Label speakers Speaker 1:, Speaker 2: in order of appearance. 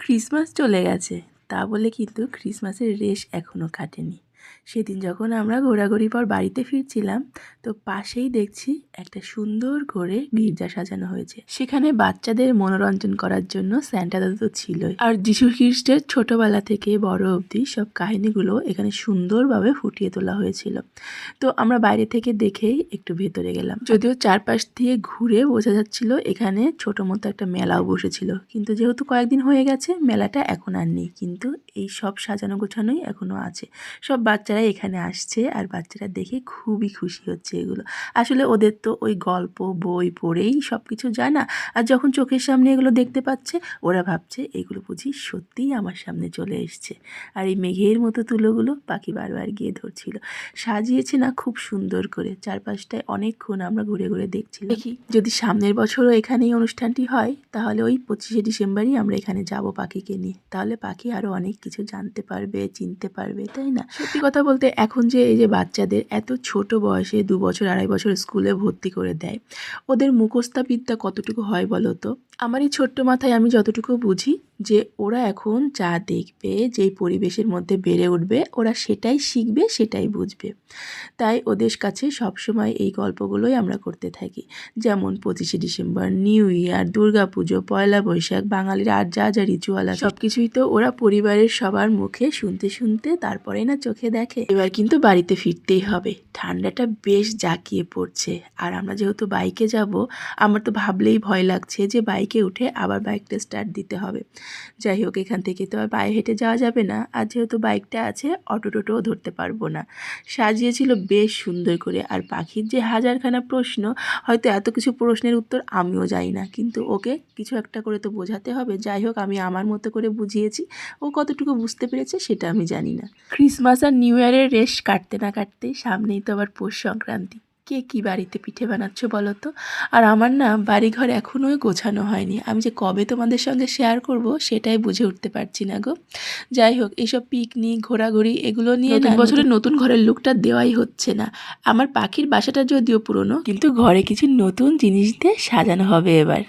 Speaker 1: Christmas চলে গেছে, তা বলে কিন্তু ক্রিসমাসের রেশ এখনও কাটেনি। সেদিন যখন আমরা ঘোরাঘুরির পর বাড়িতে ফিরছিলাম, তো পাশেই দেখছি একটা সুন্দর করে গির্জা সাজানো হয়েছে। সেখানে বাচ্চাদের মনোরঞ্জন করার জন্য স্যান্টা দাদু তো ছিলই, আর যিশু খ্রিস্টের ছোটবেলা থেকে বড় অবধি সব কাহিনীগুলো এখানে সুন্দরভাবে ফুটিয়ে তোলা হয়েছিল। তো আমরা বাইরে থেকে দেখেই একটু ভেতরে গেলাম, যদিও চারপাশ দিয়ে ঘুরে বোঝা যাচ্ছিল এখানে ছোট মতো একটা মেলাও বসেছিল, কিন্তু যেহেতু কয়েকদিন হয়ে গেছে মেলাটা এখন আর নেই, কিন্তু এই সব সাজানো গোছানোই এখনো আছে। সব বাচ্চারা এখানে আসছে আর বাচ্চারা দেখে খুবই খুশি হচ্ছে। এগুলো আসলে ওদের তো ওই গল্প বই পড়েই সব কিছু জানা, না, আর যখন চোখের সামনে এগুলো দেখতে পাচ্ছে ওরা ভাবছে এগুলো বুঝি সত্যিই আমার সামনে চলে এসছে। আর এই মেঘের মতো তুলোগুলো পাখি বারবার গিয়ে ধরছিল, সাজিয়েছে না খুব সুন্দর করে। চারপাশটায় অনেকক্ষণ আমরা ঘুরে ঘুরে দেখছিলাম। দেখি যদি সামনের বছরও এখানেই অনুষ্ঠানটি হয়, তাহলে ওই 25শে ডিসেম্বরই আমরা এখানে যাব পাখিকে নিয়ে। তাহলে পাখি আরও অনেক কিছু জানতে পারবে, চিনতে পারবে, তাই না? সত্যি কথা বলতে এখন যে এই যে বাচ্চাদের এত ছোট বয়সে 2 বছর 2.5 বছর স্কুলে ভর্তি করে দেয়, ওদের মুখস্থাবিদ্যা কতটুকু হয় বলো তো? আমার এই ছোট্ট মাথায় আমি যতটুকু বুঝি যে ওরা এখন যা দেখবে, যেই পরিবেশের মধ্যে বেড়ে উঠবে, ওরা সেটাই শিখবে, সেটাই বুঝবে। তাই ওদের কাছে সবসময় এই গল্পগুলোই আমরা করতে থাকি। যেমন 25শে ডিসেম্বর, নিউ ইয়ার, দুর্গাপুজো, পয়লা বৈশাখ, বাঙালির আর যা যা রিচুয়াল আছে সব কিছুই তো ওরা পরিবারের সবার মুখে শুনতে শুনতে তারপরে না চোখে দেখে। এবার কিন্তু বাড়িতে ফিরতেই হবে, ঠান্ডাটা বেশ জাঁকিয়ে পড়ছে। আর আমরা যেহেতু বাইকে যাব, আমার তো ভাবলেই ভয় লাগছে যে বাইকে উঠে আবার বাইকটা স্টার্ট দিতে হবে। যাই হোক, এখান থেকে তো আর পায়ে হেঁটে যাওয়া যাবে না, আর যেহেতু বাইকটা আছে অটো টোটোও ধরতে পারবো না। সাজিয়েছিল বেশ সুন্দর করে, আর পাখির যে হাজারখানা প্রশ্ন, হয়তো এত কিছু প্রশ্নের উত্তর আমিও জানি না, কিন্তু ওকে কিছু একটা করে তো বোঝাতে হবে। যাই হোক, আমি আমার মতো করে বুঝিয়েছি, ও কতটুকু বুঝতে পেরেছে সেটা আমি জানি না। ক্রিসমাস আর নিউ ইয়ারের রেশ কাটতে না কাটতেই সামনেই তো আবার পৌষ সংক্রান্তি। কে কী বাড়িতে পিঠে বানাচ্ছ বলো তো? আর আমার না বাড়িঘর এখনোই গোছানো হয়নি, আমি যে কবে তোমাদের সঙ্গে শেয়ার করব সেটাই বুঝে উঠতে পারছি না গো। যাই হোক, এইসব পিকনিক ঘোরাঘুরি এগুলো নিয়ে নতুন বছরের নতুন ঘরের লুকটা দেওয়াই হচ্ছে না। আমার পাখির বাসাটা যদিও পুরনো, কিন্তু ঘরে কিছু নতুন জিনিস দিয়ে সাজানো হবে এবার।